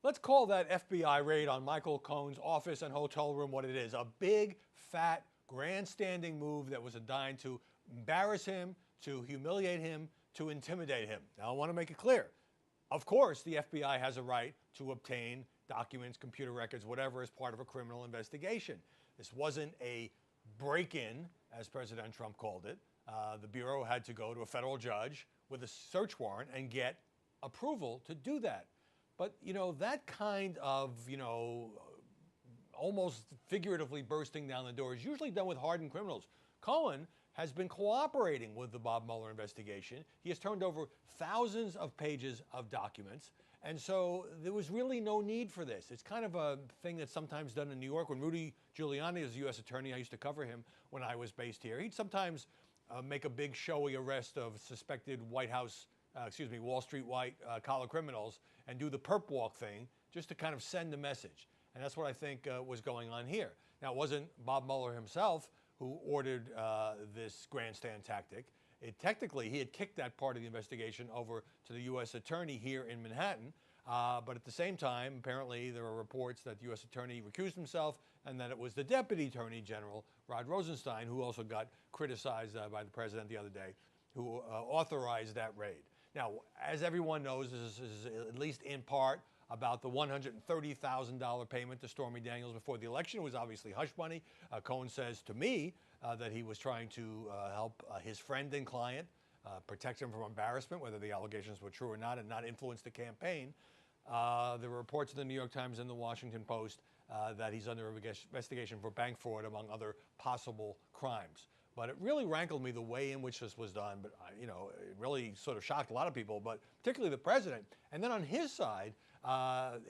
Let's call that FBI raid on Michael Cohen's office and hotel room what it is, a big, fat, grandstanding move that was designed to embarrass him, to humiliate him, to intimidate him. Now, I want to make it clear. Of course, the FBI has a right to obtain documents, computer records, whatever, as part of a criminal investigation. This wasn't a break-in, as President Trump called it. The Bureau had to go to a federal judge with a search warrant and get approval to do that. But, that kind of, almost figuratively bursting down the door is usually done with hardened criminals. Cohen has been cooperating with the Bob Mueller investigation. He has turned over thousands of pages of documents. And so there was really no need for this. It's kind of a thing that's sometimes done in New York. When Rudy Giuliani was U.S. attorney, I used to cover him when I was based here. He'd sometimes make a big showy arrest of suspected Wall Street white-collar criminals and do the perp walk thing just to kind of send a message. And that's what I think was going on here. Now, it wasn't Bob Mueller himself who ordered this grandstand tactic. Technically, he had kicked that part of the investigation over to the U.S. attorney here in Manhattan. But at the same time, apparently, there are reports that the U.S. attorney recused himself and that it was the deputy attorney general, Rod Rosenstein, who also got criticized by the president the other day, who authorized that raid. Now, as everyone knows, this is at least in part about the $130,000 payment to Stormy Daniels before the election. It was obviously hush money. Cohen says to me that he was trying to help his friend and client, protect him from embarrassment, whether the allegations were true or not, and not influence the campaign. There were reports in the New York Times and the Washington Post that he's under investigation for bank fraud, among other possible crimes. But it really rankled me the way in which this was done. But, it really sort of shocked a lot of people, but particularly the president. And then on his side,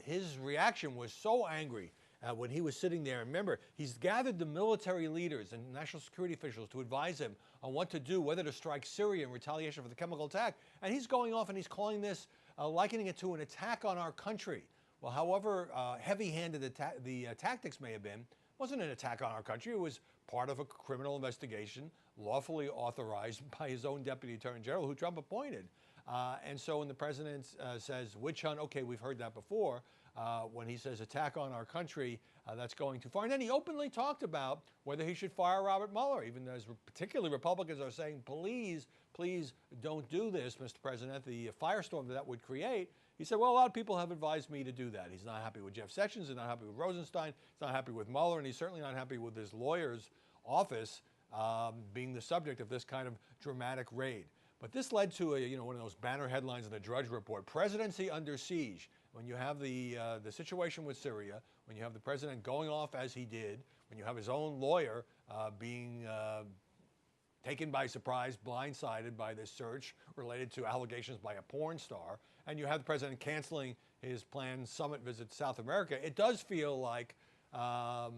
his reaction was so angry when he was sitting there. Remember, he's gathered the military leaders and national security officials to advise him on what to do, whether to strike Syria in retaliation for the chemical attack. And he's going off and he's calling this, likening it to an attack on our country. Well, however heavy-handed the tactics may have been, it wasn't an attack on our country. It was part of a criminal investigation lawfully authorized by his own deputy attorney general, who Trump appointed. And so when the president says witch hunt, okay, we've heard that before. When he says attack on our country, that's going too far. And then he openly talked about whether he should fire Robert Mueller, even as particularly Republicans are saying, please, please don't do this, Mr. President, the firestorm that would create. He said, well, a lot of people have advised me to do that. He's not happy with Jeff Sessions, he's not happy with Rosenstein, he's not happy with Mueller, and he's certainly not happy with his lawyer's office being the subject of this kind of dramatic raid. But this led to one of those banner headlines in the Drudge Report: presidency under siege. When you have the situation with Syria, when you have the president going off as he did, when you have his own lawyer being taken by surprise, blindsided by this search related to allegations by a porn star, and you have the president canceling his planned summit visit to South America, it does feel like a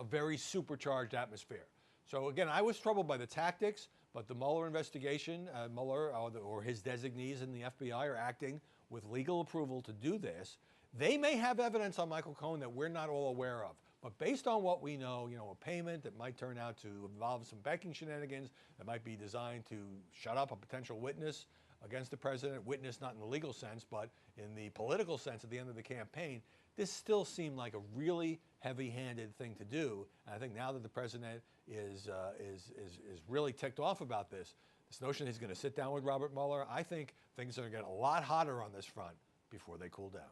very supercharged atmosphere. So again, I was troubled by the tactics, but the Mueller investigation, Mueller or his designees in the FBI are acting with legal approval to do this. They may have evidence on Michael Cohen that we're not all aware of. But based on what we know, a payment that might turn out to involve some banking shenanigans, that might be designed to shut up a potential witness against the president, witness not in the legal sense, but in the political sense at the end of the campaign, this still seemed like a really heavy-handed thing to do. And I think now that the president is really ticked off about this notion he's going to sit down with Robert Mueller, I think things are going to get a lot hotter on this front before they cool down.